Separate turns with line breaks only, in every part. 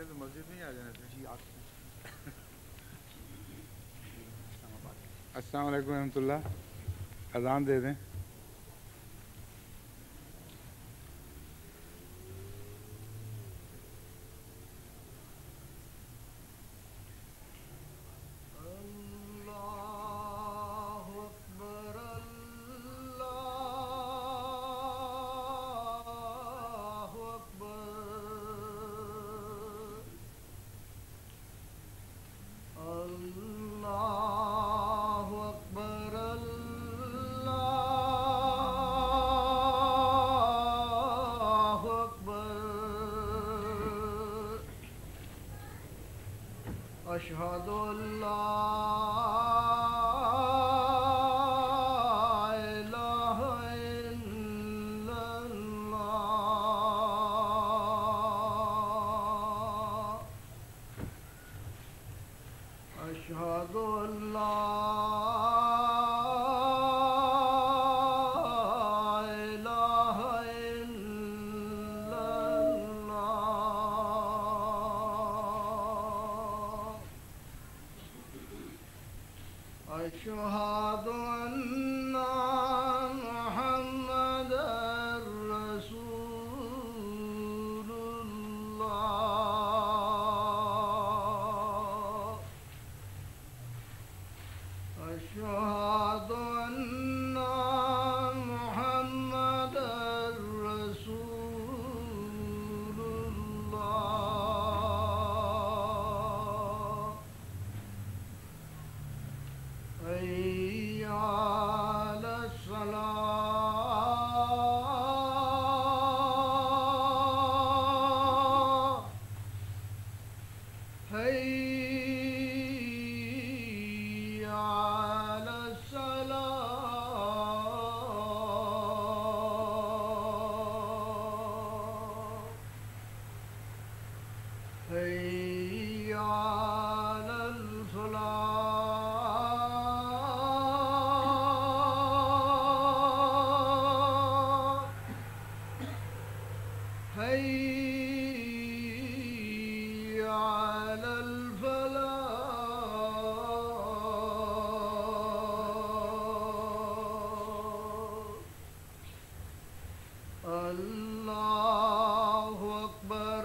پہلے تو مسجد میں ہی آ جانا تھا.
جی آپ
السلام علیکم ورحمۃ اللہ. اذان دے دیں.
أشهد أن لا إله إلا الله أشهد أن لا إله إلا الله أشهد أن محمدا رسول الله أشهد أن محمدا رسول الله حي على الصلاة حي على الصلاة حي على الفلاح حي على الفلاح الله أكبر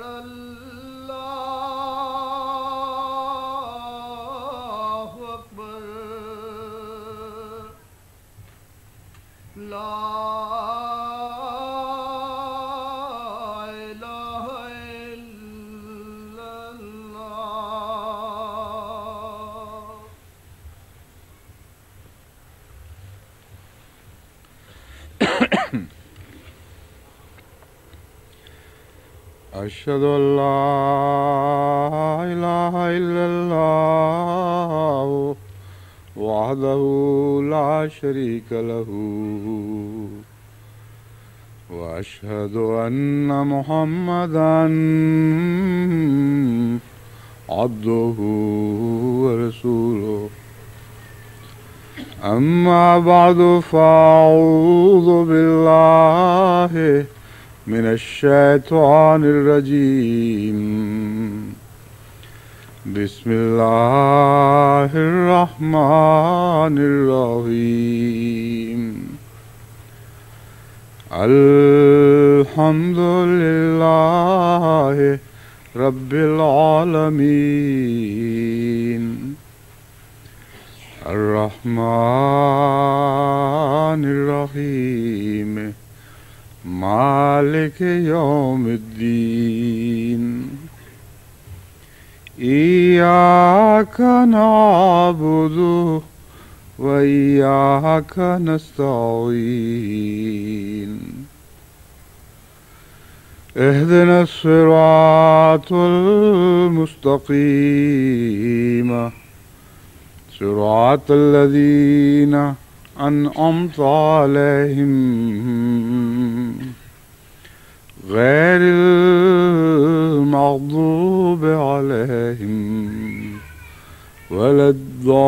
الله أكبر لا إله إلا الله
أشهد أن لا إله إلا الله وحده لا شريك له وأشهد أن محمدا عبده ورسوله. أما بعد فأعوذ بالله من الشيطان الرجيم. بسم الله الرحمن الرحيم. الحمد لله رب العالمين الرحمن الرحيم مالك يوم الدين. إياك نعبد وإياك نستعين. اهدنا الصراط المستقيم صراط الذين أنعمت عليهم غير المغضوب عليهم ولا الضالين.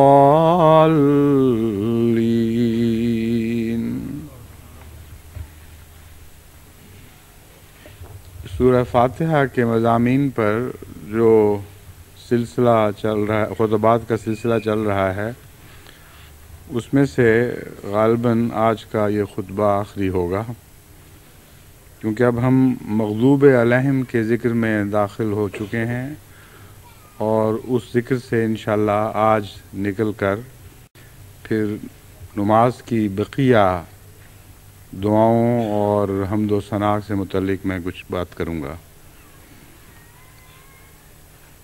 سورہ فاتحہ کے مضامین پر جو سلسلہ چل رہا ہے، خطبات کا سلسلہ چل رہا ہے، اس میں سے غالباً آج کا یہ خطبہ آخری ہوگا، کیونکہ اب ہم مغضوب علیہم کے ذکر میں داخل ہو چکے ہیں، اور اس ذکر سے انشاءاللہ آج نکل کر پھر نماز کی بقیہ دعاؤں اور حمد و ثنا سے متعلق میں کچھ بات کروں گا۔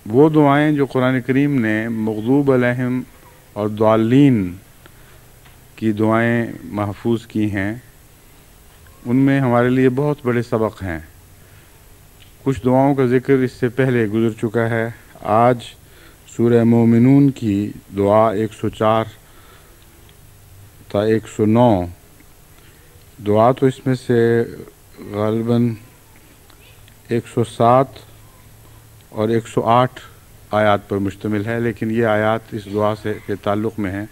وہ دعائیں جو قرآن کریم نے مغضوب علیہم اور ضالین کی دعائیں محفوظ کی ہیں، ان میں ہمارے لیے بہت بڑے سبق ہیں۔ کچھ دعاؤں کا ذکر اس سے پہلے گزر چکا ہے۔ آج سورہ مومنون کی دعا 104 تا 109 دعا تو اس میں سے غالباً 107 اور 108 آیات پر مشتمل ہے، لیکن یہ آیات اس دعا سے کے تعلق میں ہیں،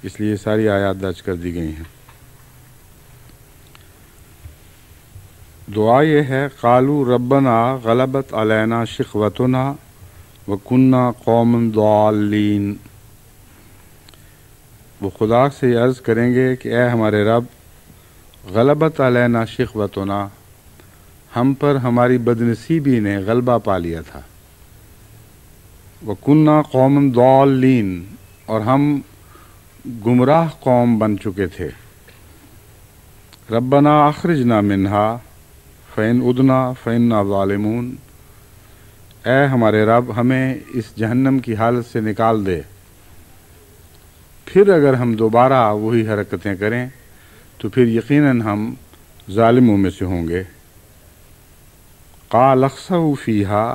اس لیے ساری آیات درج کر دی گئی ہیں۔ دعا یہ ہے، قالوا ربنا غلبت علینا شقوتنا وکننا قوما ضالین۔ وہ خدا سے یہ عرض کریں گے کہ اے ہمارے رب، غلبت علینا شقوتنا، ہم پر ہماری بدنصیبی نے غلبہ پا لیا تھا، وکننا قوما ضالین، اور ہم گمراہ قوم بن چکے تھے۔ ربنا اخرجنا منہا فإن عدنا فإنا ظالمون۔ اے ہمارے رب، ہمیں اس جہنم کی حالت سے نکال دے، پھر اگر ہم دوبارہ وہی حرکتیں کریں تو پھر یقیناً ہم ظالموں میں سے ہوں گے۔ قال اخسئوا فیہا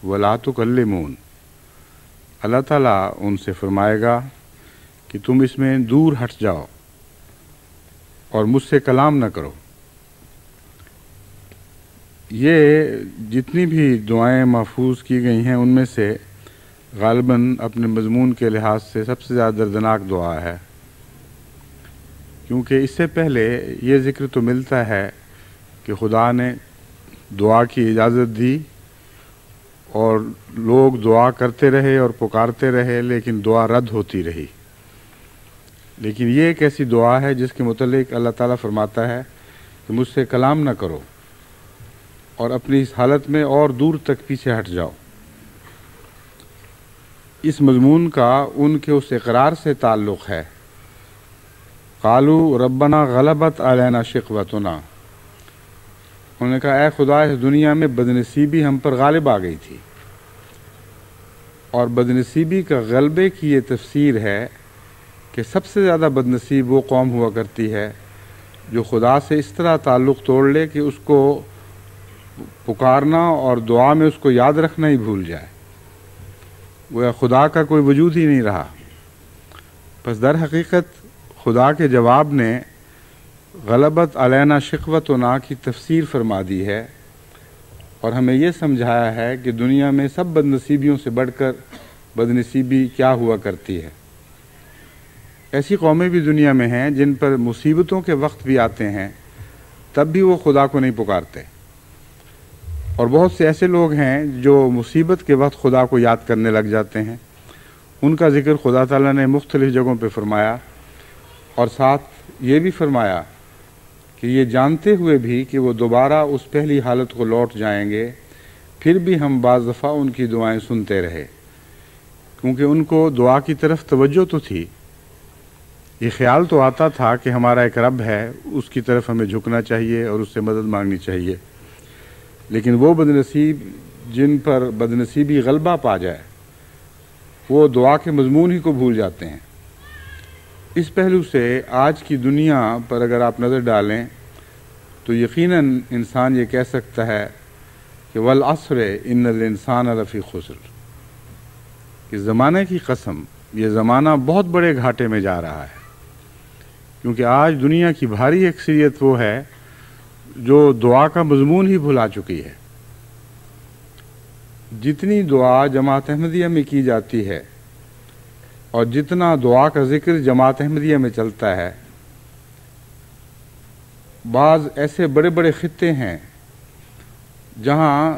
ولا تکلمون۔ اللہ تعالیٰ ان سے فرمائے گا کہ تم اس میں دور ہٹ جاؤ اور مجھ سے کلام نہ کرو۔ یہ جتنی بھی دعائیں محفوظ کی گئی ہیں ان میں سے غالباً اپنے مضمون کے لحاظ سے سب سے زیادہ دردناک دعا ہے، کیونکہ اس سے پہلے یہ ذکر تو ملتا ہے کہ خدا نے دعا کی اجازت دی اور لوگ دعا کرتے رہے اور پکارتے رہے، لیکن دعا رد ہوتی رہی۔ لیکن یہ ایک ایسی دعا ہے جس کے متعلق اللہ تعالیٰ فرماتا ہے کہ مجھ سے کلام نہ کرو اور اپنی اس حالت میں اور دور تک پیچھے ہٹ جاؤ۔ اس مضمون کا ان کے اس اقرار سے تعلق ہے، قالوا ربنا غلبت علینا شقوتنا۔ انہوں نے کہا اے خدا، اس دنیا میں بدنصیبی ہم پر غالب آ گئی تھی، اور بدنصیبی کا غلبے کی یہ تفسیر ہے کہ سب سے زیادہ بدنصیب وہ قوم ہوا کرتی ہے جو خدا سے اس طرح تعلق توڑ لے کہ اس کو پکارنا اور دعا میں اس کو یاد رکھنا ہی بھول جائے، گویا خدا کا کوئی وجود ہی نہیں رہا۔ پس در حقیقت خدا کے جواب نے غلبت علینا شقوتنا کی تفسیر فرما دی ہے، اور ہمیں یہ سمجھایا ہے کہ دنیا میں سب بدنصیبیوں سے بڑھ کر بدنصیبی کیا ہوا کرتی ہے۔ ایسی قومیں بھی دنیا میں ہیں جن پر مصیبتوں کے وقت بھی آتے ہیں، تب بھی وہ خدا کو نہیں پکارتے، اور بہت سے ایسے لوگ ہیں جو مصیبت کے وقت خدا کو یاد کرنے لگ جاتے ہیں۔ ان کا ذکر خدا تعالیٰ نے مختلف جگہوں پہ فرمایا، اور ساتھ یہ بھی فرمایا کہ یہ جانتے ہوئے بھی کہ وہ دوبارہ اس پہلی حالت کو لوٹ جائیں گے، پھر بھی ہم بعض دفعہ ان کی دعائیں سنتے رہے، کیونکہ ان کو دعا کی طرف توجہ تو تھی، یہ خیال تو آتا تھا کہ ہمارا ایک رب ہے، اس کی طرف ہمیں جھکنا چاہیے اور اس سے مدد مانگنی چاہیے، لیکن وہ بدنصیب جن پر بدنصیبی غلبہ پا جائے وہ دعا کے مضمون ہی کو بھول جاتے ہیں۔ اس پہلو سے آج کی دنیا پر اگر آپ نظر ڈالیں تو یقیناً انسان یہ کہہ سکتا ہے کہ والعصر ان الانسان لفی خسر، کہ زمانے کی قسم یہ زمانہ بہت بڑے گھاٹے میں جا رہا ہے، کیونکہ آج دنیا کی بھاری اکثریت وہ ہے جو دعا کا مضمون ہی بھلا چکی ہے۔ جتنی دعا جماعت احمدیہ میں کی جاتی ہے اور جتنا دعا کا ذکر جماعت احمدیہ میں چلتا ہے، بعض ایسے بڑے بڑے خطے ہیں جہاں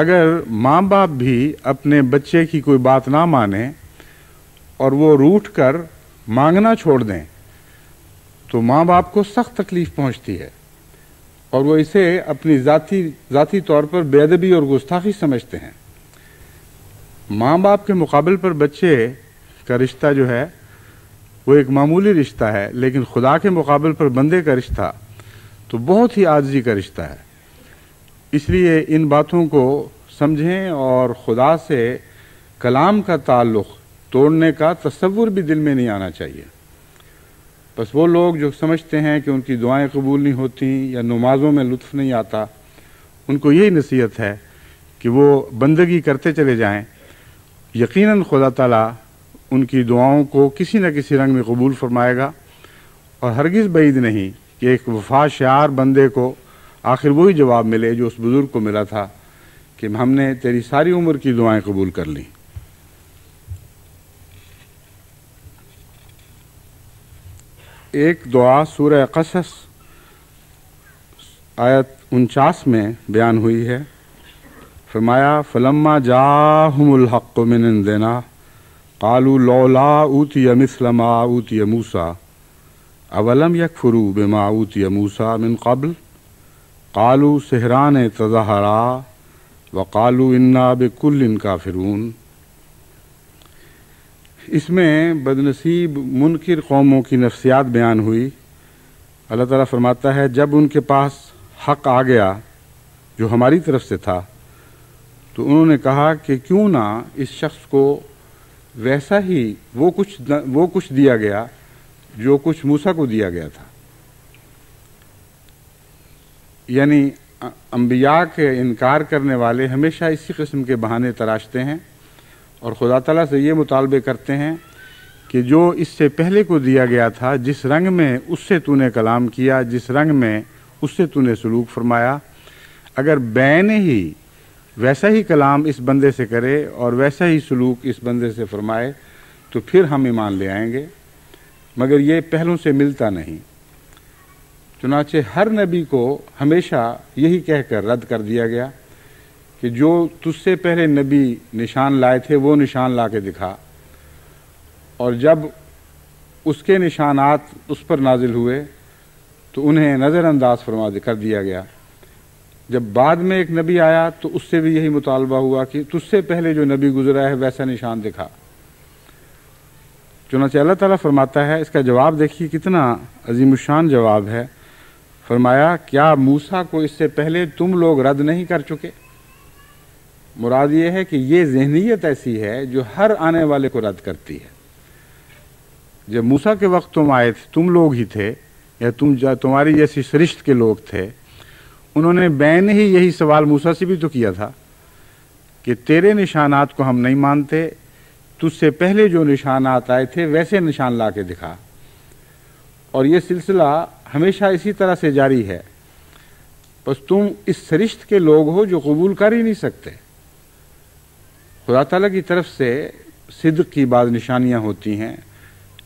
اگر ماں باپ بھی اپنے بچے کی کوئی بات نہ مانیں اور وہ روٹھ کر مانگنا چھوڑ دیں تو ماں باپ کو سخت تکلیف پہنچتی ہے اور وہ اسے اپنی ذاتی طور پر بے ادبی اور گستاخی سمجھتے ہیں۔ ماں باپ کے مقابل پر بچے کا رشتہ جو ہے وہ ایک معمولی رشتہ ہے، لیکن خدا کے مقابل پر بندے کا رشتہ تو بہت ہی عاجزی کا رشتہ ہے۔ اس لیے ان باتوں کو سمجھیں اور خدا سے کلام کا تعلق توڑنے کا تصور بھی دل میں نہیں آنا چاہیے۔ بس وہ لوگ جو سمجھتے ہیں کہ ان کی دعائیں قبول نہیں ہوتی یا نمازوں میں لطف نہیں آتا، ان کو یہی نصیحت ہے کہ وہ بندگی کرتے چلے جائیں۔ یقیناً خدا تعالیٰ ان کی دعاؤں کو کسی نہ کسی رنگ میں قبول فرمائے گا، اور ہرگز بعید نہیں کہ ایک وفا شعار بندے کو آخر وہی جواب ملے جو اس بزرگ کو ملا تھا کہ ہم نے تیری ساری عمر کی دعائیں قبول کر لیں۔ ایک دعا سورہ قصص آیت 49 میں بیان ہوئی ہے۔ فرمایا فلما جاءہم الحق من عندنا قالوا لولا اوتی مثل ما اوتی موسیٰ اولم یکفروا بما اوتی موسیٰ من قبل قالوا سحران تظاہرا وقالوا انا بکل کافرون۔ اس میں بدنصیب منکر قوموں کی نفسیات بیان ہوئی۔ اللہ تعالیٰ فرماتا ہے جب ان کے پاس حق آ گیا جو ہماری طرف سے تھا تو انہوں نے کہا کہ کیوں نہ اس شخص کو ویسا ہی وہ کچھ دیا گیا جو کچھ موسیٰ کو دیا گیا تھا۔ یعنی انبیاء کے انکار کرنے والے ہمیشہ اسی قسم کے بہانے تراشتے ہیں اور خدا تعالیٰ سے یہ مطالبے کرتے ہیں کہ جو اس سے پہلے کو دیا گیا تھا، جس رنگ میں اس سے تو نے کلام کیا، جس رنگ میں اس سے تو نے سلوک فرمایا، اگر بین ہی ویسا ہی کلام اس بندے سے کرے اور ویسا ہی سلوک اس بندے سے فرمائے تو پھر ہم ایمان لے آئیں گے، مگر یہ پہلوں سے ملتا نہیں۔ چنانچہ ہر نبی کو ہمیشہ یہی کہہ کر رد کر دیا گیا کہ جو تجھ سے پہلے نبی نشان لائے تھے وہ نشان لا کے دکھا، اور جب اس کے نشانات اس پر نازل ہوئے تو انہیں نظر انداز کر دیا گیا۔ جب بعد میں ایک نبی آیا تو اس سے بھی یہی مطالبہ ہوا کہ تجھ سے پہلے جو نبی گزرا ہے ویسا نشان دکھا۔ چنانچہ اللہ تعالیٰ فرماتا ہے، اس کا جواب دیکھیے کتنا عظیم الشان جواب ہے۔ فرمایا کیا موسیٰ کو اس سے پہلے تم لوگ رد نہیں کر چکے؟ مراد یہ ہے کہ یہ ذہنیت ایسی ہے جو ہر آنے والے کو رد کرتی ہے۔ جب موسیٰ کے وقت تم آئے تھے، تم لوگ ہی تھے یا تمہاری جیسی سرشت کے لوگ تھے، انہوں نے بین ہی یہی سوال موسیٰ سے بھی تو کیا تھا کہ تیرے نشانات کو ہم نہیں مانتے، تجھ سے پہلے جو نشانات آئے تھے ویسے نشان لا کے دکھا۔ اور یہ سلسلہ ہمیشہ اسی طرح سے جاری ہے، بس تم اس سرشت کے لوگ ہو جو قبول کر ہی نہیں سکتے۔ خدا تعالیٰ کی طرف سے صدق کی بعض نشانیاں ہوتی ہیں،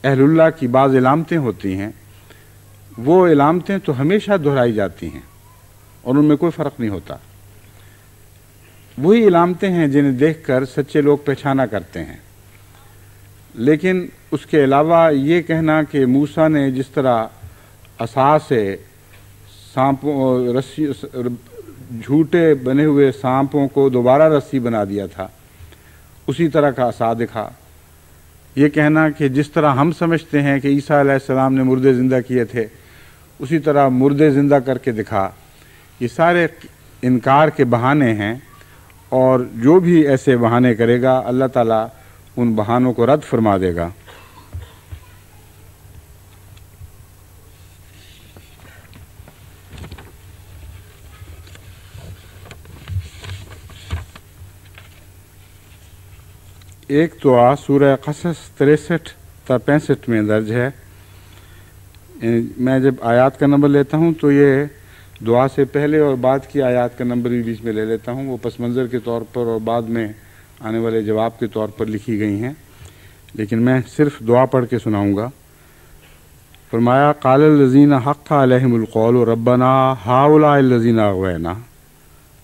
اہل اللہ کی بعض علامتیں ہوتی ہیں، وہ علامتیں تو ہمیشہ دہرائی جاتی ہیں اور ان میں کوئی فرق نہیں ہوتا۔ وہی علامتیں ہیں جنہیں دیکھ کر سچے لوگ پہچانا کرتے ہیں، لیکن اس کے علاوہ یہ کہنا کہ موسیٰ نے جس طرح عصا سے جھوٹے بنے ہوئے سانپوں کو دوبارہ رسی بنا دیا تھا، اسی طرح کا عصا دکھا۔ یہ کہنا کہ جس طرح ہم سمجھتے ہیں کہ عیسیٰ علیہ السلام نے مردے زندہ کیے تھے، اسی طرح مردے زندہ کر کے دکھا، یہ سارے انکار کے بہانے ہیں، اور جو بھی ایسے بہانے کرے گا اللہ تعالیٰ ان بہانوں کو رد فرما دے گا۔ ایک دعا سورہ قصص 63 تا 65 میں درج ہے۔ میں جب آیات کا نمبر لیتا ہوں تو یہ دعا سے پہلے اور بعد کی آیات کا نمبر بھی بیچ میں لے لیتا ہوں، وہ پس منظر کے طور پر اور بعد میں آنے والے جواب کے طور پر لکھی گئی ہیں، لیکن میں صرف دعا پڑھ کے سناؤں گا۔ فرمایا قال الذین حق علیہم القول ربنا ہؤلاء الذین اغوینا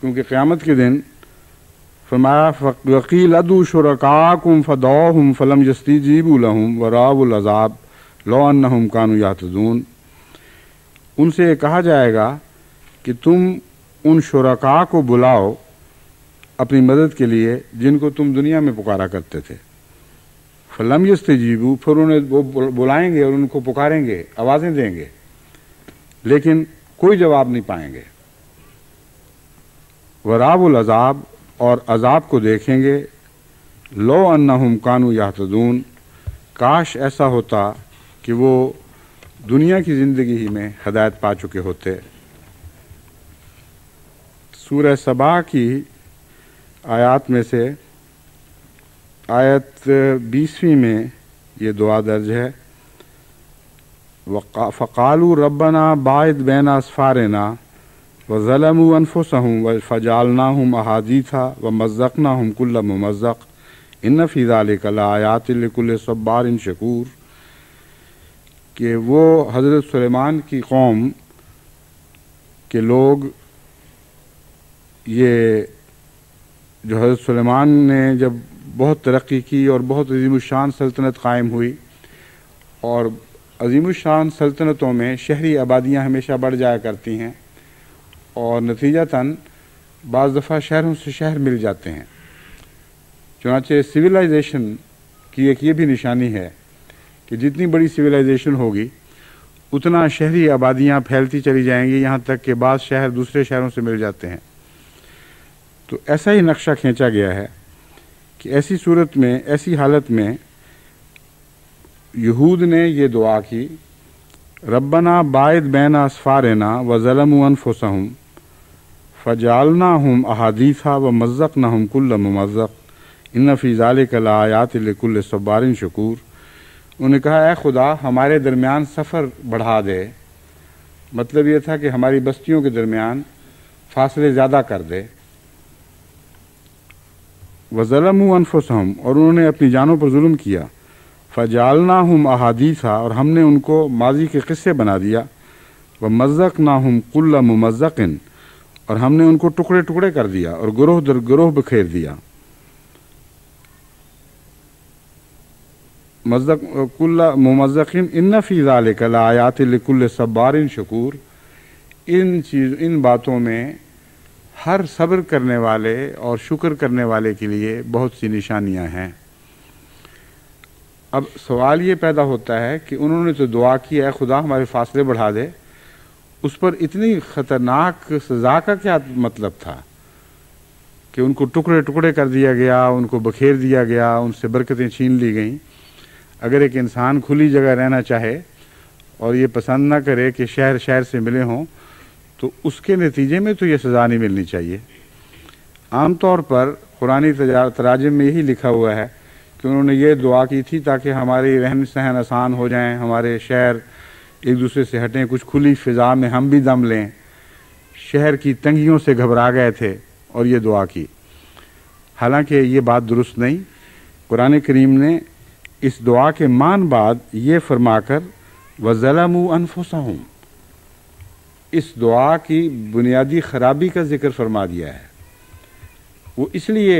کیونکہ قیامت کے دن فرمایا وقیل ادعوا شرکاءکم فدعوہم فلم یستجیبوا لہم ورأوا العذاب لو انہم کانوا یہتدون، ان سے کہا جائے گا کہ تم ان شرکاء کو بلاؤ اپنی مدد کے لیے جن کو تم دنیا میں پکارا کرتے تھے، فلم یستجیبوا، پھر انہیں وہ بلائیں گے اور ان کو پکاریں گے، آوازیں دیں گے، لیکن کوئی جواب نہیں پائیں گے، ورأوا العذاب، اور عذاب کو دیکھیں گے، لو انہم کانوا یہتدون، کاش ایسا ہوتا کہ وہ دنیا کی زندگی ہی میں ہدایت پا چکے ہوتے۔ سورہ سبا کی آیات میں سے آیت 20ویں میں یہ دعا درج ہے، فقالوا ربنا باعث بین اسفارنا وظلموا انفسهم فجعلناهم احادیث ومزقناهم کل ممزق ان فی ذلک لآیات لکل صبار شکور، کہ وہ حضرت سلیمان کی قوم کے لوگ، یہ جو حضرت سلیمان نے جب بہت ترقی کی اور بہت عظیم الشان سلطنت قائم ہوئی، اور عظیم الشان سلطنتوں میں شہری آبادیاں ہمیشہ بڑھ جایا کرتی ہیں، اور نتیجتاً بعض دفعہ شہروں سے شہر مل جاتے ہیں، چنانچہ سویلائزیشن کی ایک یہ بھی نشانی ہے کہ جتنی بڑی سویلائزیشن ہوگی اتنا شہری آبادیاں پھیلتی چلی جائیں گی، یہاں تک کہ بعض شہر دوسرے شہروں سے مل جاتے ہیں۔ تو ایسا ہی نقشہ کھینچا گیا ہے کہ ایسی صورت میں، ایسی حالت میں یہود نے یہ دعا کی، ربنا باعث بین اسفارنا وظلموا انفسهم فجعلناهم احادیث ومزقناهم کل ممزق ان فی ذلک لآیات لکل صبار شکور، انہوں نے کہا اے خدا ہمارے درمیان سفر بڑھا دے، مطلب یہ تھا کہ ہماری بستیوں کے درمیان فاصلے زیادہ کر دے، وظلموا انفسهم، اور انہوں نے اپنی جانوں پر ظلم کیا، فجعلناهم احادیث، اور ہم نے ان کو ماضی کے قصے بنا دیا، ومزقناهم کل ممزق، اور ہم نے ان کو ٹکڑے ٹکڑے کر دیا اور گروہ در گروہ بکھیر دیا، مزق کل ممزق ان فی ذلک لآیات لکل صبار شکور، ان باتوں میں ہر صبر کرنے والے اور شکر کرنے والے کے لیے بہت سی نشانیاں ہیں۔ اب سوال یہ پیدا ہوتا ہے کہ انہوں نے تو دعا کی اے خدا ہمارے فاصلے بڑھا دے، اس پر اتنی خطرناک سزا کا کیا مطلب تھا کہ ان کو ٹکڑے ٹکڑے کر دیا گیا، ان کو بکھیر دیا گیا، ان سے برکتیں چھین لی گئیں؟ اگر ایک انسان کھلی جگہ رہنا چاہے اور یہ پسند نہ کرے کہ شہر شہر سے ملے ہوں تو اس کے نتیجے میں تو یہ سزا نہیں ملنی چاہیے۔ عام طور پر قرآنی تراجم میں یہی لکھا ہوا ہے کہ انہوں نے یہ دعا کی تھی تاکہ ہماری رہن سہن آسان ہو جائیں، ہمارے شہر ایک دوسرے سے ہٹیں، کچھ کھلی فضا میں ہم بھی دم لیں، شہر کی تنگیوں سے گھبرا گئے تھے اور یہ دعا کی۔ حالانکہ یہ بات درست نہیں، قرآن کریم نے اس دعا کے مان بعد یہ فرما کر وَظَلَمُوا أَنفُسَهُمْ، اس دعا کی بنیادی خرابی کا ذکر فرما دیا ہے۔ وہ اس لیے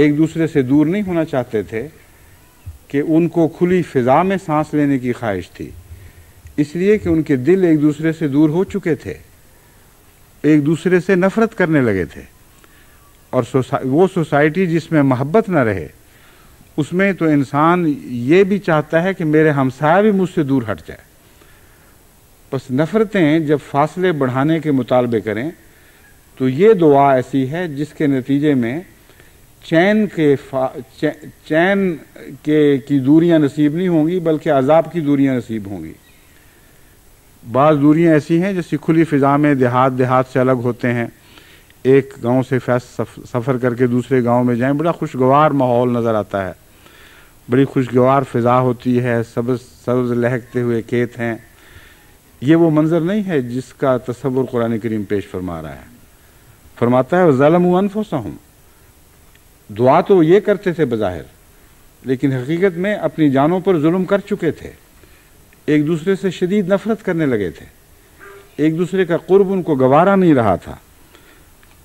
ایک دوسرے سے دور نہیں ہونا چاہتے تھے کہ ان کو کھلی فضا میں سانس لینے کی خواہش تھی، اس لیے کہ ان کے دل ایک دوسرے سے دور ہو چکے تھے، ایک دوسرے سے نفرت کرنے لگے تھے، اور وہ سوسائٹی جس میں محبت نہ رہے اس میں تو انسان یہ بھی چاہتا ہے کہ میرے ہمسایہ بھی مجھ سے دور ہٹ جائے۔ بس نفرتیں جب فاصلے بڑھانے کے مطالبے کریں تو یہ دعا ایسی ہے جس کے نتیجے میں چین کی دوریاں نصیب نہیں ہوں گی بلکہ عذاب کی دوریاں نصیب ہوں گی۔ بعض دوریاں ایسی ہیں جیسے کھلی فضا میں دیہات سے الگ ہوتے ہیں، ایک گاؤں سے سفر کر کے دوسرے گاؤں میں جائیں، بڑا خوشگوار ماحول نظر آتا ہے، بڑی خوشگوار فضا ہوتی ہے، سبز لہکتے ہوئے کھیت ہیں۔ یہ وہ منظر نہیں ہے جس کا تصور قرآن کریم پیش فرما رہا ہے۔ فرماتا ہے وَظَلَمُوا أَنفُسَهُمْ، دعا تو یہ کرتے تھے بظاہر، لیکن حقیقت میں اپنی جانوں پر ظلم کر چکے تھے، ایک دوسرے سے شدید نفرت کرنے لگے تھے، ایک دوسرے کا قرب ان کو گوارا نہیں رہا تھا۔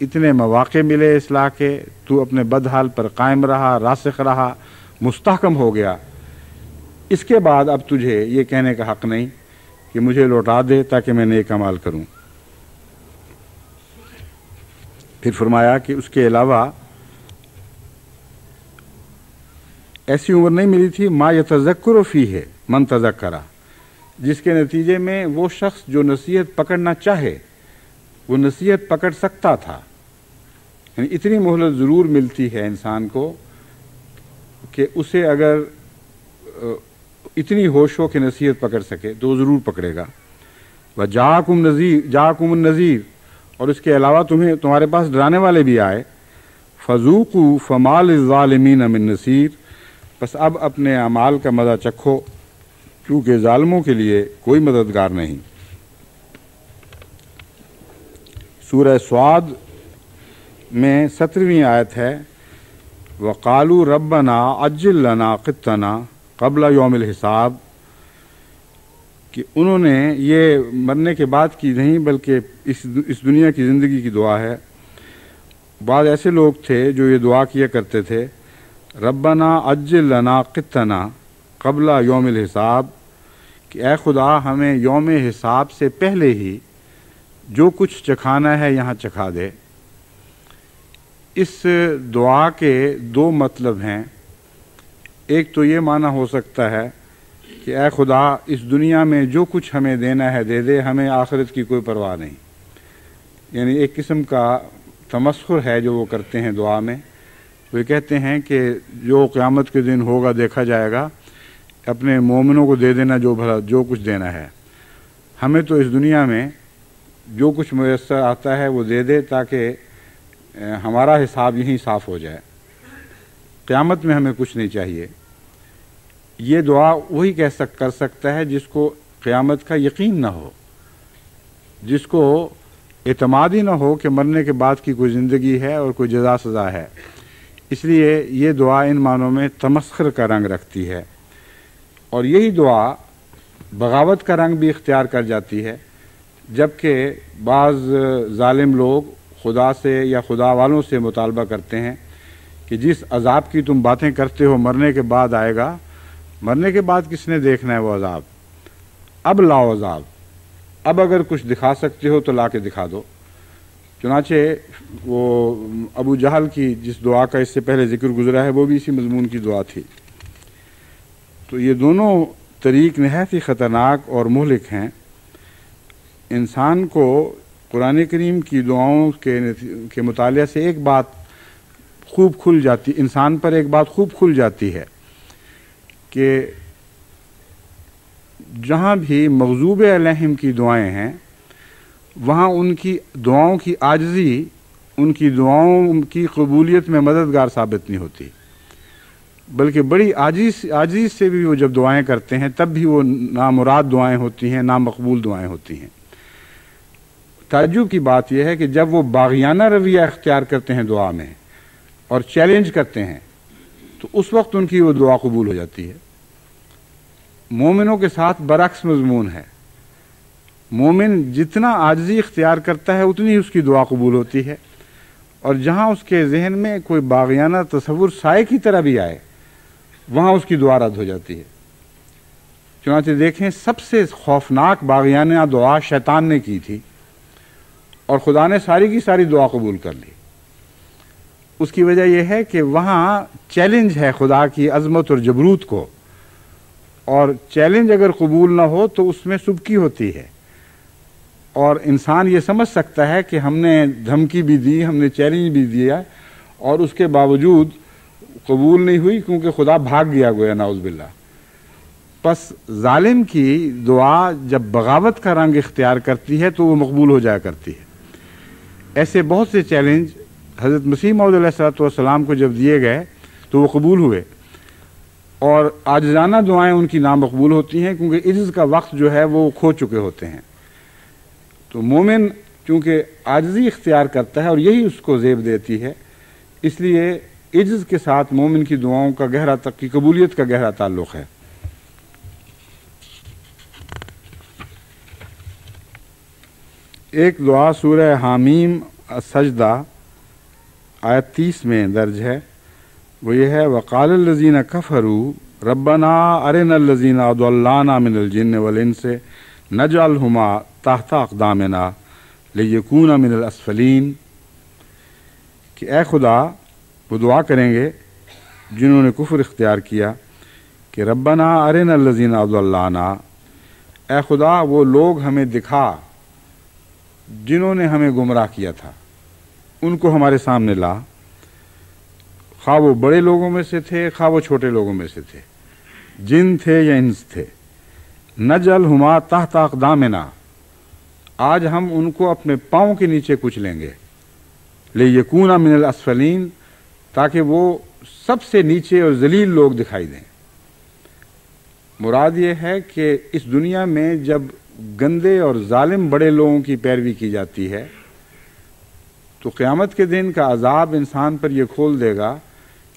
اتنے مواقع ملے اصلاح کے، تو اپنے بدحال پر قائم رہا، راسخ رہا، مستحکم ہو گیا، اس کے بعد اب تجھے یہ کہنے کا حق نہیں کہ مجھے لوٹا دے تاکہ میں نیک اعمال کروں۔ پھر فرمایا کہ اس کے علاوہ ایسی عمر نہیں ملی تھی ما یتذکر فیہ من تذکرہ، جس کے نتیجے میں وہ شخص جو نصیحت پکڑنا چاہے وہ نصیحت پکڑ سکتا تھا۔ یعنی اتنی مہلت ضرور ملتی ہے انسان کو کہ اسے اگر اتنی ہوش ہو کہ نصیحت پکڑ سکے تو وہ ضرور پکڑے گا۔ جاءکم النذیر، اور اس کے علاوہ تمہارے پاس ڈرانے والے بھی آئے۔ فذوقوا فما للظالمین من نصیر، بس اب اپنے اعمال کا مزہ چکھو کیونکہ ظالموں کے لیے کوئی مددگار نہیں۔ سورہ صاد میں 17ویں آیت ہے، وَقَالُوا رَبَّنَا عَجِّل لَنَا قِطَّنَا قَبْلَ يَوْمِ الْحِسَاب، کہ انہوں نے یہ مرنے کے بعد کی نہیں بلکہ اس دنیا کی زندگی کی دعا ہے۔ بعض ایسے لوگ تھے جو یہ دعا کیا کرتے تھے، ربنا عجل لنا قطنا قبل یوم الحساب، کہ اے خدا ہمیں یوم حساب سے پہلے ہی جو کچھ چکھانا ہے یہاں چکھا دے۔ اس دعا کے دو مطلب ہیں۔ ایک تو یہ معنی ہو سکتا ہے کہ اے خدا اس دنیا میں جو کچھ ہمیں دینا ہے دے دے، ہمیں آخرت کی کوئی پرواہ نہیں۔ یعنی ایک قسم کا تمسخر ہے جو وہ کرتے ہیں دعا میں۔ وہ کہتے ہیں کہ جو قیامت کے دن ہوگا دیکھا جائے گا، اپنے مومنوں کو دے دینا جو کچھ دینا ہے، ہمیں تو اس دنیا میں جو کچھ میسر آتا ہے وہ دے دے تاکہ ہمارا حساب یہیں صاف ہو جائے، قیامت میں ہمیں کچھ نہیں چاہیے۔ یہ دعا وہی کر سکتا ہے جس کو قیامت کا یقین نہ ہو، جس کو اعتماد ہی نہ ہو کہ مرنے کے بعد کی کوئی زندگی ہے اور کوئی جزا سزا ہے۔ اس لیے یہ دعا ان معنوں میں تمسخر کا رنگ رکھتی ہے، اور یہی دعا بغاوت کا رنگ بھی اختیار کر جاتی ہے، جبکہ بعض ظالم لوگ خدا سے یا خدا والوں سے مطالبہ کرتے ہیں کہ جس عذاب کی تم باتیں کرتے ہو مرنے کے بعد آئے گا، مرنے کے بعد کس نے دیکھنا ہے وہ عذاب، اب لاؤ عذاب، اب اگر کچھ دکھا سکتے ہو تو لا کے دکھا دو۔ چنانچہ وہ ابو جہل کی جس دعا کا اس سے پہلے ذکر گزرا ہے وہ بھی اسی مضمون کی دعا تھی۔ تو یہ دونوں طریق نہایت ہی خطرناک اور مہلک ہیں۔ انسان کو قرآن کریم کی دعاؤں کے مطالعہ سے ایک بات خوب کھل جاتی، انسان پر ایک بات خوب کھل جاتی ہے کہ جہاں بھی مغضوب علیہم کی دعائیں ہیں وہاں ان کی دعاؤں کی عاجزی ان کی دعاؤں کی قبولیت میں مددگار ثابت نہیں ہوتی، بلکہ بڑی عاجزی سے بھی وہ جب دعائیں کرتے ہیں تب بھی وہ نامراد دعائیں ہوتی ہیں، نامقبول دعائیں ہوتی ہیں۔ تعجب کی بات یہ ہے کہ جب وہ باغیانہ رویہ اختیار کرتے ہیں دعا میں اور چیلنج کرتے ہیں تو اس وقت ان کی وہ دعا قبول ہو جاتی ہے۔ مومنوں کے ساتھ برعکس مضمون ہے، مومن جتنا عاجزی اختیار کرتا ہے اتنی اس کی دعا قبول ہوتی ہے، اور جہاں اس کے ذہن میں کوئی باغیانہ تصور سائے کی طرح بھی آئے وہاں اس کی دعا رد ہو جاتی ہے۔ چنانچہ دیکھیں سب سے خوفناک باغیانہ دعا شیطان نے کی تھی اور خدا نے ساری کی ساری دعا قبول کر لی۔ اس کی وجہ یہ ہے کہ وہاں چیلنج ہے خدا کی عظمت اور جبروت کو، اور چیلنج اگر قبول نہ ہو تو اس میں سبکی ہوتی ہے، اور انسان یہ سمجھ سکتا ہے کہ ہم نے دھمکی بھی دی، ہم نے چیلنج بھی دیا اور اس کے باوجود قبول نہیں ہوئی کیونکہ خدا بھاگ گیا گویا، نعوذ باللہ۔ پس ظالم کی دعا جب بغاوت کا رنگ اختیار کرتی ہے تو وہ مقبول ہو جایا کرتی ہے۔ ایسے بہت سے چیلنج حضرت مسیح موعود علیہ السلام کو جب دیے گئے تو وہ قبول ہوئے، اور عاجزانہ دعائیں ان کی نامقبول ہوتی ہیں کیونکہ عجز کا وقت جو ہے وہ کھو چکے ہوتے ہیں۔ تو مومن چونکہ عاجزی اختیار کرتا ہے اور یہی اس کو زیب دیتی ہے، اس لیے عجز کے ساتھ مومن کی دعاؤں کی قبولیت کا گہرا تعلق ہے۔ ایک دعا سورہ حامیم سجدہ آیت 30 میں درج ہے، وہ یہ ہے وقال الذین کفروا ربنا ارنا الذین اضلانا من الجن والانس نجعلہما تحت اقدامنا لیکونا من الاسفلین، کہ اے خدا، وہ دعا کریں گے جنہوں نے کفر اختیار کیا کہ ربنا ارنا الذین اضلانا، اے خدا وہ لوگ ہمیں دکھا جنہوں نے ہمیں گمراہ کیا تھا، ان کو ہمارے سامنے لا، خواہ وہ بڑے لوگوں میں سے تھے خواہ وہ چھوٹے لوگوں میں سے تھے، جن تھے یا انس تھے، نجعلہما تحت اقدامنا، آج ہم ان کو اپنے پاؤں کے نیچے کچھ لیں گے، لیکونا من الاسفلین، تاکہ وہ سب سے نیچے اور ذلیل لوگ دکھائی دیں۔ مراد یہ ہے کہ اس دنیا میں جب گندے اور ظالم بڑے لوگوں کی پیروی کی جاتی ہے تو قیامت کے دن کا عذاب انسان پر یہ کھول دے گا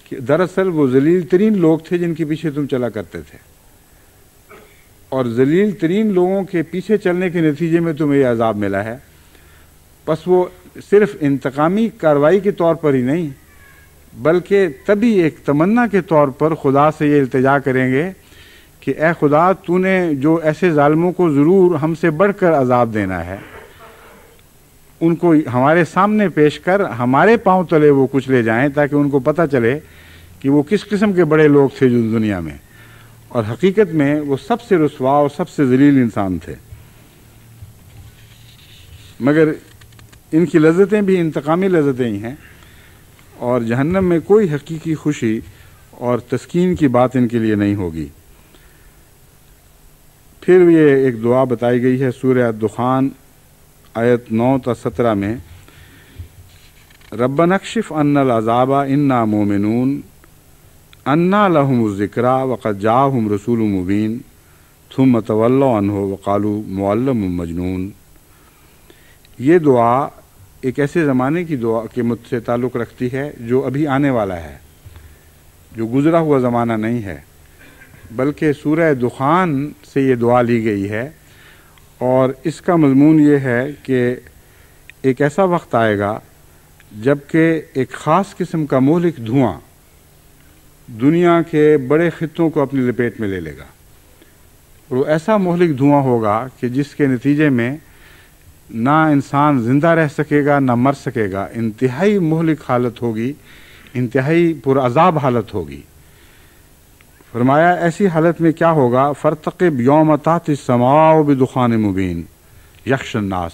کہ دراصل وہ ذلیل ترین لوگ تھے جن کے پیچھے تم چلا کرتے تھے، اور ذلیل ترین لوگوں کے پیچھے چلنے کے نتیجے میں تمہیں یہ عذاب ملا ہے۔ بس وہ صرف انتقامی کارروائی کے طور پر ہی نہیں بلکہ تبھی ایک تمنا کے طور پر خدا سے یہ التجا کریں گے کہ اے خدا، تو نے جو ایسے ظالموں کو ضرور ہم سے بڑھ کر عذاب دینا ہے، ان کو ہمارے سامنے پیش کر ہمارے پاؤں تلے وہ کچھ لے جائیں، تاکہ ان کو پتہ چلے کہ وہ کس قسم کے بڑے لوگ تھے جو دنیا میں، اور حقیقت میں وہ سب سے رسوا اور سب سے ذلیل انسان تھے۔ مگر ان کی لذتیں بھی انتقامی لذتیں ہی ہیں، اور جہنم میں کوئی حقیقی خوشی اور تسکین کی بات ان کے لیے نہیں ہوگی۔ پھر یہ ایک دعا بتائی گئی ہے سورہ الدخان آیت 9 تا 17 میں، ربنا اکشف عنا العذاب انا مومنون انا لهم الذکری وقد جاءهم رسول مبین ثم تولوا عنہ وقالوا معلم مجنون۔ یہ دعا ایک ایسے زمانے کی دعا کے سے تعلق رکھتی ہے جو ابھی آنے والا ہے، جو گزرا ہوا زمانہ نہیں ہے، بلکہ سورہ دخان سے یہ دعا لی گئی ہے، اور اس کا مضمون یہ ہے کہ ایک ایسا وقت آئے گا جب کہ ایک خاص قسم کا مہلک دھواں دنیا کے بڑے خطوں کو اپنی لپیٹ میں لے لے گا، اور وہ ایسا مہلک دھواں ہوگا کہ جس کے نتیجے میں نہ انسان زندہ رہ سکے گا نہ مر سکے گا، انتہائی مہلک حالت ہوگی، انتہائی پرعذاب حالت ہوگی۔ فرمایا ایسی حالت میں کیا ہوگا، فرتقب یوم تأتی السماء بدخان مبین یخش الناس،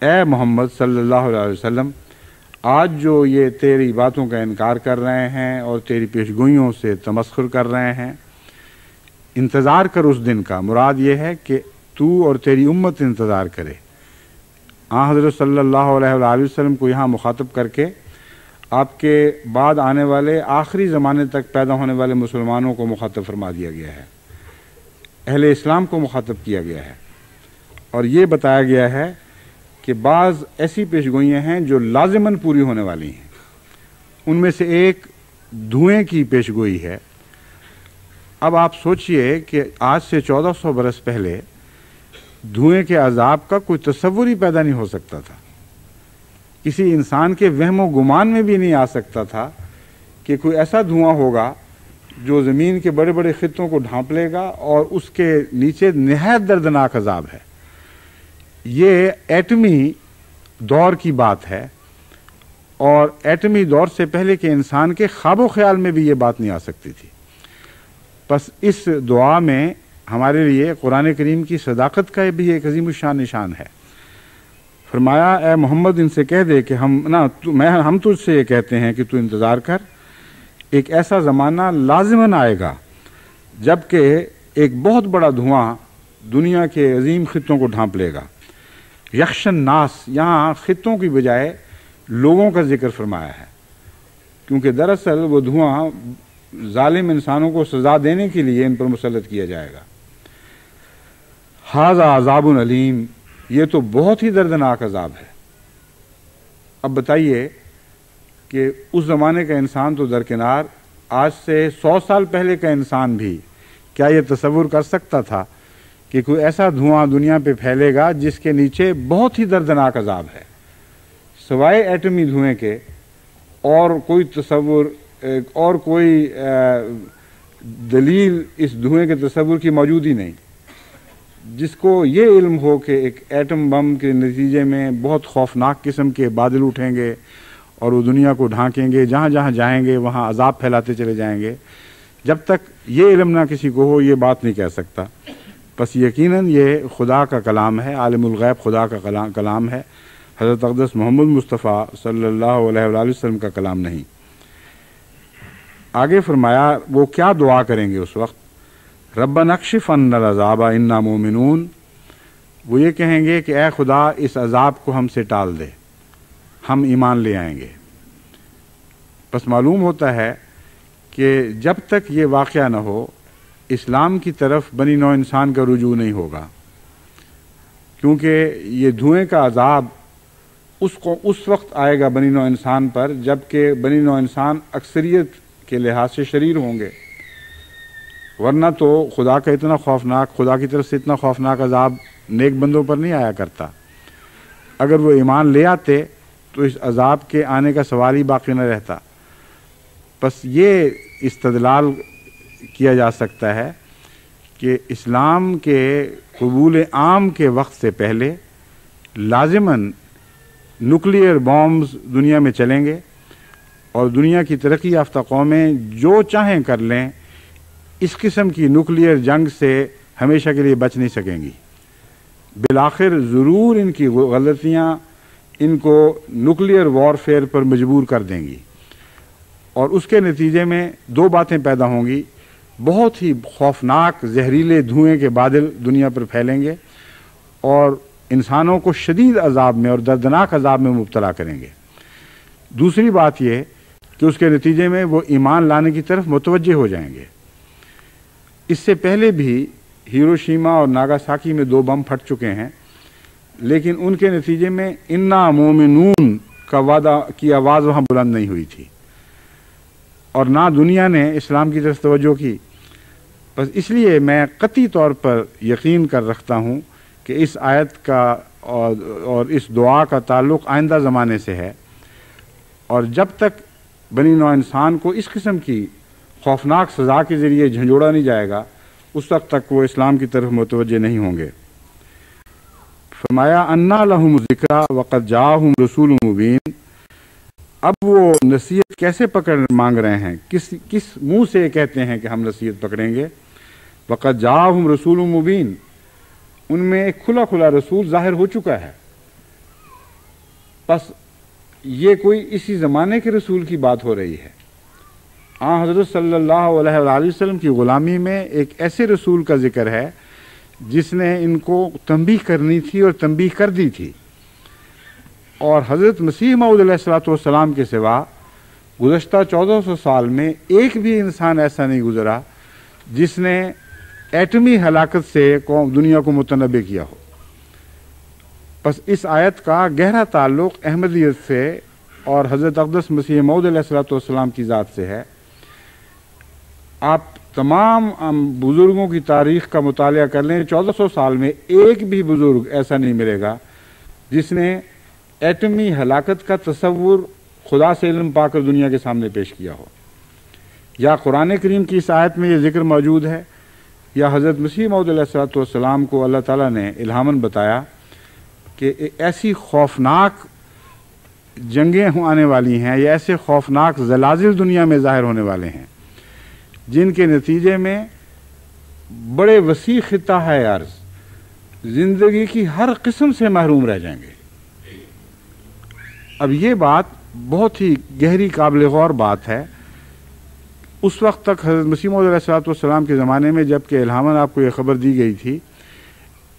اے محمد صلی اللہ علیہ وسلم، آج جو یہ تیری باتوں کا انکار کر رہے ہیں اور تیری پیشگوئیوں سے تمسخر کر رہے ہیں، انتظار کر اس دن کا۔ مراد یہ ہے کہ تو اور تیری امت انتظار کرے۔ حضرت صلی اللہ علیہ وآلہ وسلم کو یہاں مخاطب کر کے آپ کے بعد آنے والے آخری زمانے تک پیدا ہونے والے مسلمانوں کو مخاطب فرما دیا گیا ہے، اہل اسلام کو مخاطب کیا گیا ہے، اور یہ بتایا گیا ہے کہ بعض ایسی پیشگوئیاں ہیں جو لازماً پوری ہونے والی ہیں۔ ان میں سے ایک دھوئیں کی پیشگوئی ہے۔ اب آپ سوچئے کہ آج سے 1400 برس پہلے دھوئیں کے عذاب کا کوئی تصور ہی پیدا نہیں ہو سکتا تھا، کسی انسان کے وہم و گمان میں بھی نہیں آ سکتا تھا کہ کوئی ایسا دھواں ہوگا جو زمین کے بڑے بڑے خطوں کو ڈھانپ لے گا، اور اس کے نیچے نہایت دردناک عذاب ہے۔ یہ ایٹمی دور کی بات ہے، اور ایٹمی دور سے پہلے کے انسان کے خواب و خیال میں بھی یہ بات نہیں آ سکتی تھی۔ بس اس دعا میں ہمارے لیے قرآن کریم کی صداقت کا بھی ایک عظیم الشان نشان ہے۔ فرمایا اے محمد ان سے کہہ دے کہ ہم تجھ سے یہ کہتے ہیں کہ تو انتظار کر، ایک ایسا زمانہ لازماً آئے گا جب کہ ایک بہت بڑا دھواں دنیا کے عظیم خطوں کو ڈھانپ لے گا۔ یخش الناس، یہاں خطوں کی بجائے لوگوں کا ذکر فرمایا ہے، کیونکہ دراصل وہ دھواں ظالم انسانوں کو سزا دینے کے لیے ان پر مسلط کیا جائے گا۔ ھذا عذاب علیم، یہ تو بہت ہی دردناک عذاب ہے۔ اب بتائیے کہ اس زمانے کا انسان تو درکنار، آج سے 100 سال پہلے کا انسان بھی کیا یہ تصور کر سکتا تھا کہ کوئی ایسا دھواں دنیا پہ پھیلے گا جس کے نیچے بہت ہی دردناک عذاب ہے؟ سوائے ایٹمی دھوئیں کے اور کوئی تصور اور کوئی دلیل اس دھوئیں کے تصور کی موجود ہی نہیں. جس کو یہ علم ہو کہ ایک ایٹم بم کے نتیجے میں بہت خوفناک قسم کے بادل اٹھیں گے اور وہ دنیا کو ڈھانکیں گے، جہاں جہاں جائیں گے وہاں عذاب پھیلاتے چلے جائیں گے، جب تک یہ علم نہ کسی کو ہو یہ بات نہیں کہہ سکتا. بس یقیناً یہ خدا کا کلام ہے، عالم الغیب خدا کا کلام ہے، حضرت اقدس محمد مصطفیٰ صلی اللہ علیہ وآلہ وسلم کا کلام نہیں. آگے فرمایا وہ کیا دعا کریں گے اس وقت، ربنا اکشف عنا العذاب انا مومنون. وہ یہ کہیں گے کہ اے خدا اس عذاب کو ہم سے ٹال دے، ہم ایمان لے آئیں گے. بس معلوم ہوتا ہے کہ جب تک یہ واقعہ نہ ہو اسلام کی طرف بنی نوع انسان کا رجوع نہیں ہوگا، کیونکہ یہ دھوئیں کا عذاب اس وقت آئے گا بنی نوع انسان پر جب کہ بنی نوع انسان اکثریت کے لحاظ سے شریر ہوں گے، ورنہ تو خدا کا اتنا خوفناک، خدا کی طرف سے اتنا خوفناک عذاب نیک بندوں پر نہیں آیا کرتا. اگر وہ ایمان لے آتے تو اس عذاب کے آنے کا سوال ہی باقی نہ رہتا. بس یہ استدلال کیا جا سکتا ہے کہ اسلام کے قبول عام کے وقت سے پہلے لازماً نیوکلیئر بامز دنیا میں چلیں گے اور دنیا کی ترقی یافتہ قومیں جو چاہیں کر لیں اس قسم کی نیوکلیئر جنگ سے ہمیشہ کے لیے بچ نہیں سکیں گی. بالآخر ضرور ان کی غلطیاں ان کو نیوکلیئر وارفیئر پر مجبور کر دیں گی اور اس کے نتیجے میں دو باتیں پیدا ہوں گی. بہت ہی خوفناک زہریلے دھوئیں کے بادل دنیا پر پھیلیں گے اور انسانوں کو شدید عذاب میں اور دردناک عذاب میں مبتلا کریں گے. دوسری بات یہ کہ اس کے نتیجے میں وہ ایمان لانے کی طرف متوجہ ہو جائیں گے. اس سے پہلے بھی ہیروشیما اور ناگاساکی میں 2 بم پھٹ چکے ہیں، لیکن ان کے نتیجے میں انا مومنون کا وعدہ کی آواز وہاں بلند نہیں ہوئی تھی اور نہ دنیا نے اسلام کی طرف توجہ کی. بس اس لیے میں قطعی طور پر یقین کر رکھتا ہوں کہ اس آیت کا اور اس دعا کا تعلق آئندہ زمانے سے ہے، اور جب تک بنی نوع انسان کو اس قسم کی خوفناک سزا کے ذریعے جھنجھوڑا نہیں جائے گا اس وقت تک وہ اسلام کی طرف متوجہ نہیں ہوں گے. فرمایا انا لہم ذکرا وقد جاءہم رسول مبین. اب وہ نصیحت کیسے مانگ رہے ہیں، کس منہ سے کہتے ہیں کہ ہم نصیحت پکڑیں گے. وقد جاءہم رسول مبین، ان میں ایک کھلا کھلا رسول ظاہر ہو چکا ہے. بس یہ کوئی اسی زمانے کے رسول کی بات ہو رہی ہے. حضرت صلی اللہ علیہ وآلہ وسلم کی غلامی میں ایک ایسے رسول کا ذکر ہے جس نے ان کو تنبیہ کرنی تھی اور تنبیہ کر دی تھی. اور حضرت مسیح موعود علیہ الصلوۃ والسلام کے سوا گزشتہ 1400 سال میں ایک بھی انسان ایسا نہیں گزرا جس نے ایٹمی ہلاکت سے دنیا کو متنبع کیا ہو. بس اس آیت کا گہرا تعلق احمدیت سے اور حضرت اقدس مسیح موعود علیہ الصلوۃ والسلام کی ذات سے ہے. آپ تمام بزرگوں کی تاریخ کا مطالعہ کر لیں، 1400 سال میں ایک بھی بزرگ ایسا نہیں ملے گا جس نے ایٹمی ہلاکت کا تصور خدا سے علم پا کر دنیا کے سامنے پیش کیا ہو. یا قرآن کریم کی اس آیت میں یہ ذکر موجود ہے، یا حضرت مسیح موعود علیہ الصلوۃ والسلام کو اللہ تعالیٰ نے الہاماً بتایا کہ ایسی خوفناک جنگیں آنے والی ہیں یا ایسے خوفناک زلازل دنیا میں ظاہر ہونے والے ہیں جن کے نتیجے میں بڑے وسیع خطہ ہے عرض زندگی کی ہر قسم سے محروم رہ جائیں گے. اب یہ بات بہت ہی گہری قابل غور بات ہے. اس وقت تک حضرت مسیح موعود علیہ الصلوۃ والسلام کے زمانے میں جب کہ الہاماً آپ کو یہ خبر دی گئی تھی،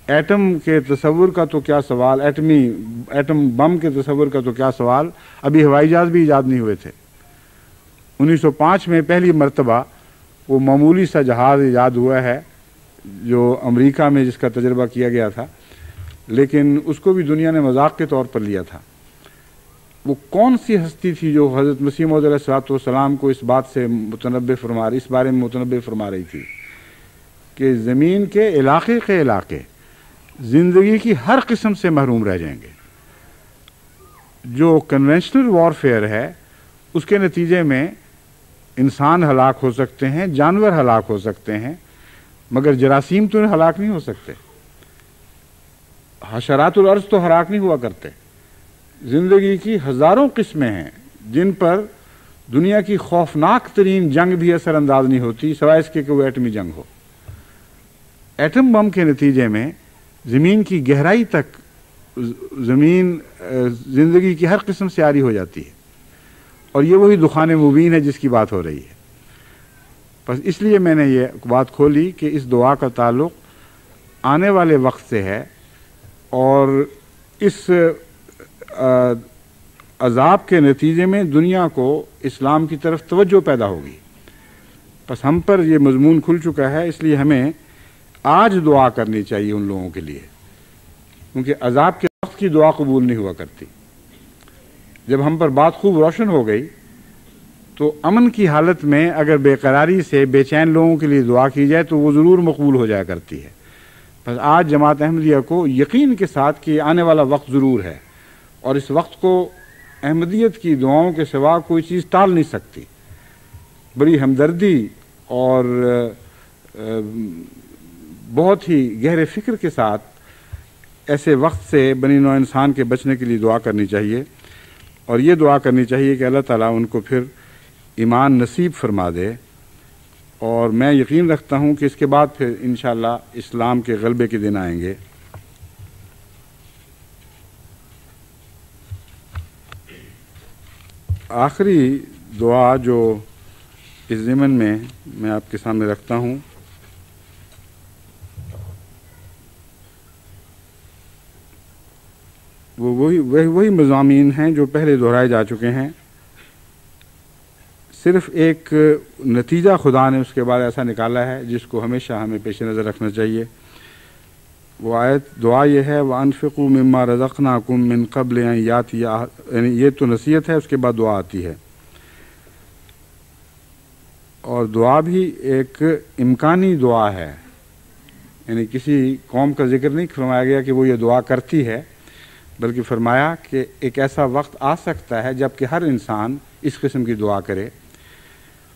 ایٹم کے تصور کا تو کیا سوال، ایٹم بم کے تصور کا تو کیا سوال، ابھی ہوائی جہاز بھی ایجاد نہیں ہوئے تھے. 1905 میں پہلی مرتبہ وہ معمولی سا جہاز ایجاد ہوا ہے جو امریکہ میں جس کا تجربہ کیا گیا تھا، لیکن اس کو بھی دنیا نے مذاق کے طور پر لیا تھا. وہ کون سی ہستی تھی جو حضرت مسیح موعود علیہ الصلوۃ والسلام کو اس بات سے اس بارے میں متنبع فرما رہی تھی کہ زمین کے علاقے زندگی کی ہر قسم سے محروم رہ جائیں گے. جو کنونشنل وارفیئر ہے اس کے نتیجے میں انسان ہلاک ہو سکتے ہیں، جانور ہلاک ہو سکتے ہیں، مگر جراثیم تو ہلاک نہیں ہو سکتے، حشرات الارض تو ہلاک نہیں ہوا کرتے۔ زندگی کی ہزاروں قسمیں ہیں جن پر دنیا کی خوفناک ترین جنگ بھی اثر انداز نہیں ہوتی سوائے اس کے کہ وہ ایٹمی جنگ ہو۔ ایٹم بم کے نتیجے میں زمین کی گہرائی تک زمین زندگی کی ہر قسم سے عاری ہو جاتی ہے، اور یہ وہی دخان مبین ہے جس کی بات ہو رہی ہے۔ بس اس لیے میں نے یہ بات کھولی کہ اس دعا کا تعلق آنے والے وقت سے ہے، اور اس عذاب کے نتیجے میں دنیا کو اسلام کی طرف توجہ پیدا ہوگی۔ بس ہم پر یہ مضمون کھل چکا ہے، اس لیے ہمیں آج دعا کرنی چاہیے ان لوگوں کے لیے، کیونکہ عذاب کے وقت کی دعا قبول نہیں ہوا کرتی۔ جب ہم پر بات خوب روشن ہو گئی تو امن کی حالت میں اگر بے قراری سے بے چین لوگوں کے لیے دعا کی جائے تو وہ ضرور مقبول ہو جایا کرتی ہے۔ بس آج جماعت احمدیہ کو یقین کے ساتھ کہ آنے والا وقت ضرور ہے، اور اس وقت کو احمدیت کی دعاؤں کے سوا کوئی چیز ٹال نہیں سکتی۔ بڑی ہمدردی اور بہت ہی گہرے فکر کے ساتھ ایسے وقت سے بنی نوع انسان کے بچنے کے لیے دعا کرنی چاہیے، اور یہ دعا کرنی چاہیے کہ اللہ تعالیٰ ان کو پھر ایمان نصیب فرما دے، اور میں یقین رکھتا ہوں کہ اس کے بعد پھر انشاءاللہ اسلام کے غلبے کے دن آئیں گے۔ آخری دعا جو اس ضمن میں میں آپ کے سامنے رکھتا ہوں وہ وہی مضامین ہیں جو پہلے دہرائے جا چکے ہیں، صرف ایک نتیجہ خدا نے اس کے بعد ایسا نکالا ہے جس کو ہمیشہ ہمیں پیش نظر رکھنا چاہیے۔ وہ آیت دعا یہ ہے وَأَنفِقُوا مِمَّا رَزَقْنَاكُم مِّن قَبْلِ أَن يَأْتِيَ، یعنی یہ تو نصیحت ہے، اس کے بعد دعا آتی ہے، اور دعا بھی ایک امکانی دعا ہے، یعنی کسی قوم کا ذکر نہیں فرمایا گیا کہ وہ یہ دعا کرتی ہے، بلکہ فرمایا کہ ایک ایسا وقت آ سکتا ہے جب کہ ہر انسان اس قسم کی دعا کرے۔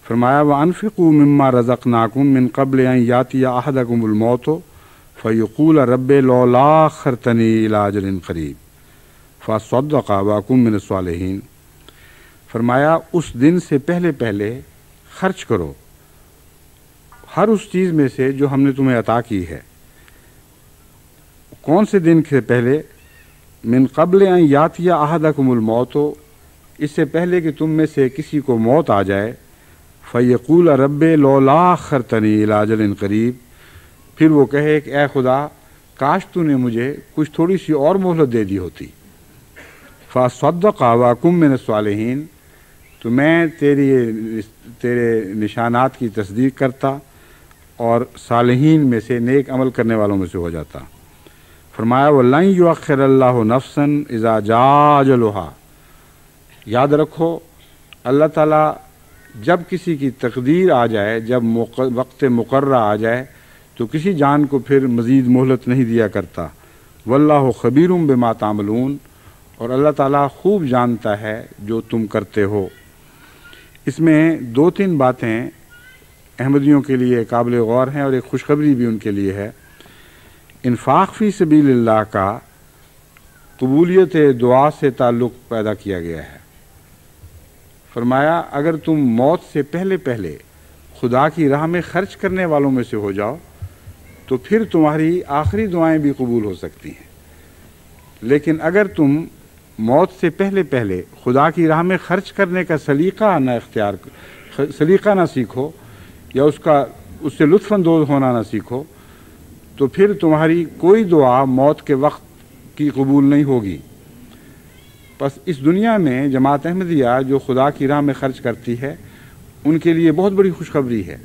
فرمایا وَأَنفِقُوا مِمَّا رَزَقْنَاكُم مِّن قَبْلِ أَن يَأْتِيَ أَحَدَكُمُ الْمَوْتُ فَيَقُولَ رَبِّ لَوْلَا أَخَّرْتَنِي إِلَىٰ أَجَلٍ قَرِيبٍ فَأَصَّدَّقَ وَأَكُن مِّنَ الصَّالِحِينَ۔ فرمایا اس دن سے پہلے پہلے خرچ کرو ہر اس چیز میں سے جو ہم نے تمہیں عطا کی ہے۔ کون سے دن سے پہلے؟ من قبل ان یاتی احدکم الموت، اس سے پہلے کہ تم میں سے کسی کو موت آ جائے، فیقول رب لولا اخرتنی الی اجل قریب، پھر وہ کہے کہ اے خدا کاش تو نے مجھے کچھ تھوڑی سی اور مہلت دے دی ہوتی، فاصدق واکن من الصالحین، تو میں تیرے نشانات کی تصدیق کرتا اور صالحین میں سے، نیک عمل کرنے والوں میں سے ہو جاتا۔ فرمایا وَلَن يُؤَخِّرَ اللَّهُ نَفْسًا إِذَا جَاءَ أَجَلُهَا، یاد رکھو اللہ تعالیٰ جب کسی کی تقدیر آ جائے، جب وقت مقررہ آ جائے تو کسی جان کو پھر مزید مہلت نہیں دیا کرتا۔ وَاللَّهُ خَبِيرٌ بِمَا تَعْمَلُونَ، اور اللہ تعالیٰ خوب جانتا ہے جو تم کرتے ہو۔ اس میں دو تین باتیں احمدیوں کے لیے قابل غور ہیں اور ایک خوشخبری بھی ان کے لیے ہے۔ انفاق فی سبیل اللہ کا قبولیت دعا سے تعلق پیدا کیا گیا ہے۔ فرمایا اگر تم موت سے پہلے پہلے خدا کی راہ میں خرچ کرنے والوں میں سے ہو جاؤ تو پھر تمہاری آخری دعائیں بھی قبول ہو سکتی ہیں، لیکن اگر تم موت سے پہلے پہلے خدا کی راہ میں خرچ کرنے کا سلیقہ نہ سیکھو، یا اس سے لطف اندوز ہونا نہ سیکھو، تو پھر تمہاری کوئی دعا موت کے وقت کی قبول نہیں ہوگی۔ بس اس دنیا میں جماعت احمدیہ جو خدا کی راہ میں خرچ کرتی ہے ان کے لیے بہت بڑی خوشخبری ہے،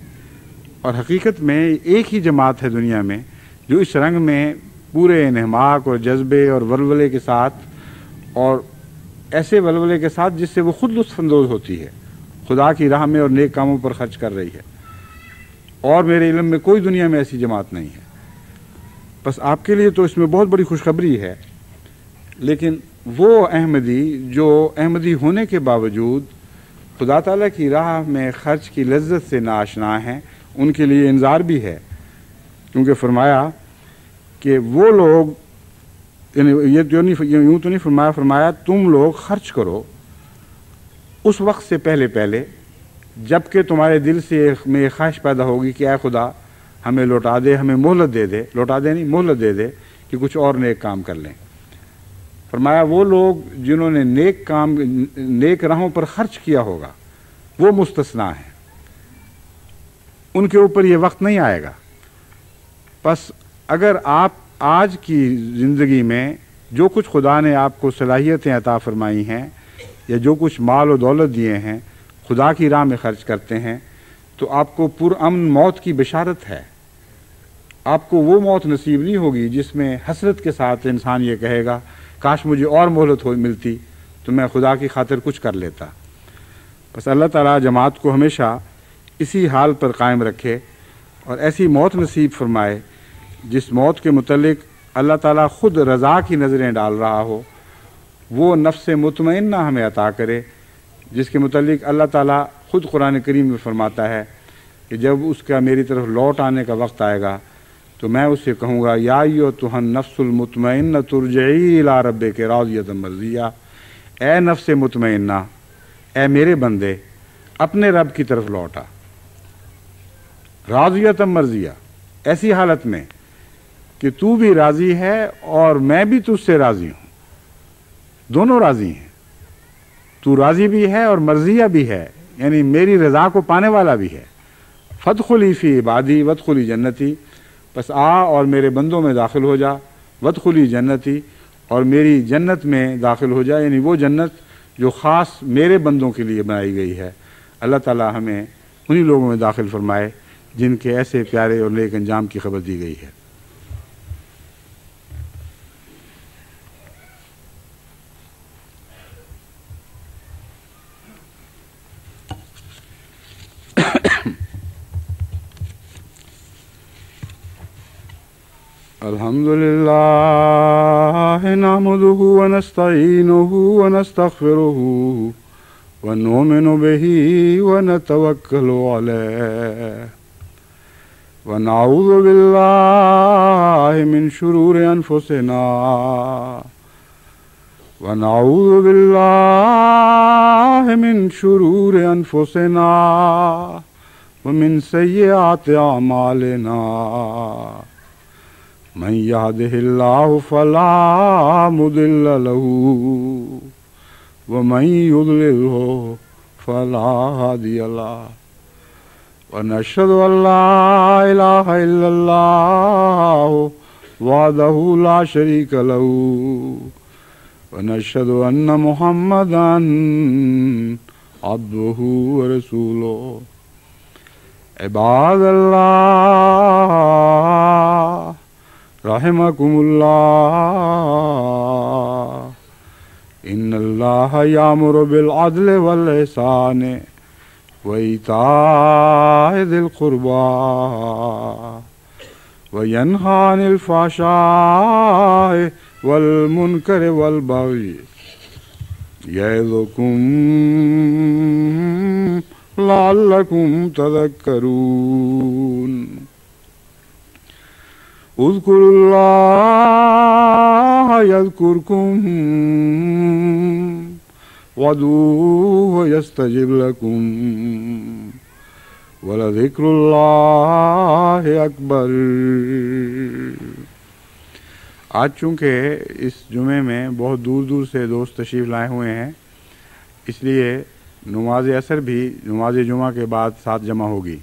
اور حقیقت میں ایک ہی جماعت ہے دنیا میں جو اس رنگ میں پورے انہماک اور جذبے اور ولولے کے ساتھ، اور ایسے ولولے کے ساتھ جس سے وہ خود لطف اندوز ہوتی ہے، خدا کی راہ میں اور نیک کاموں پر خرچ کر رہی ہے، اور میرے علم میں کوئی دنیا میں ایسی جماعت نہیں ہے۔ بس آپ کے لیے تو اس میں بہت بڑی خوشخبری ہے، لیکن وہ احمدی جو احمدی ہونے کے باوجود خدا تعالیٰ کی راہ میں خرچ کی لذت سے ناآشنا ہیں، ان کے لیے انذار بھی ہے، کیونکہ فرمایا کہ وہ لوگ، یعنی یہ جو نہیں، یوں تو نہیں فرمایا تم لوگ خرچ کرو اس وقت سے پہلے جب کہ تمہارے دل سے میں یہ خواہش پیدا ہوگی کہ اے خدا ہمیں لوٹا دے، ہمیں مہلت دے دے، لوٹا دے نہیں مہلت دے دے کہ کچھ اور نیک کام کر لیں۔ فرمایا وہ لوگ جنہوں نے نیک راہوں پر خرچ کیا ہوگا وہ مستثنا ہیں، ان کے اوپر یہ وقت نہیں آئے گا۔ پس اگر آپ آج کی زندگی میں جو کچھ خدا نے آپ کو صلاحیتیں عطا فرمائی ہیں یا جو کچھ مال و دولت دیے ہیں خدا کی راہ میں خرچ کرتے ہیں تو آپ کو پرامن موت کی بشارت ہے۔ آپ کو وہ موت نصیب نہیں ہوگی جس میں حسرت کے ساتھ انسان یہ کہے گا کاش مجھے اور مہلت ملتی تو میں خدا کی خاطر کچھ کر لیتا۔ بس اللہ تعالیٰ جماعت کو ہمیشہ اسی حال پر قائم رکھے اور ایسی موت نصیب فرمائے جس موت کے متعلق اللہ تعالیٰ خود رضا کی نظریں ڈال رہا ہو، وہ نفس مطمئنہ ہمیں عطا کرے جس کے متعلق اللہ تعالیٰ خود قرآن کریم میں فرماتا ہے کہ جب اس کا میری طرف لوٹ آنے کا وقت آئے گا تو میں اسے کہوں گا یا ایتھا النفس المطمئنہ ترجعی الی ربک راضیۃ مرضیہ، اے نفس مطمئنہ، اے میرے بندے اپنے رب کی طرف لوٹا، راضیۃ مرضیہ، ایسی حالت میں کہ تو بھی راضی ہے اور میں بھی تجھ سے راضی ہوں، دونوں راضی ہیں، تو راضی بھی ہے اور مرضیہ بھی ہے، یعنی میری رضا کو پانے والا بھی ہے۔ فادخلی فی عبادی وادخلی جنتی، بس آ اور میرے بندوں میں داخل ہو جا، وادخلی جنتی، اور میری جنت میں داخل ہو جا، یعنی وہ جنت جو خاص میرے بندوں کے لیے بنائی گئی ہے۔ اللہ تعالی ہمیں انہی لوگوں میں داخل فرمائے جن کے ایسے پیارے اور نیک انجام کی خبر دی گئی ہے۔ الحمد للہ نحمده ونستعینه ونستغفره ونؤمن به ونتوکل علیہ ونعوذ باللہ من شرور انفسنا ونعوذ باللہ من شرور انفسنا ومن سیئات اعمالنا من يهده الله فلا مضل له ومن يضلله فلا هادي له ونشهد أن لا إله إلا الله وحده لا شريك له ونشهد أن محمدا عبده ورسوله عباد الله رحمكم الله إن الله يأمر بالعدل والإحسان وإيتاء ذي القربى وينهى عن الفحشاء والمنكر والبغي يعظكم لعلكم تذكرون اذکروا اللہ یذکرکم وادعوہ یستجب لکم ولذکر اللہ اکبر۔ آج چونکہ اس جمعے میں بہت دور دور سے دوست تشریف لائے ہوئے ہیں، اس لیے نماز عصر بھی نماز جمعہ کے بعد ساتھ جمع ہوگی۔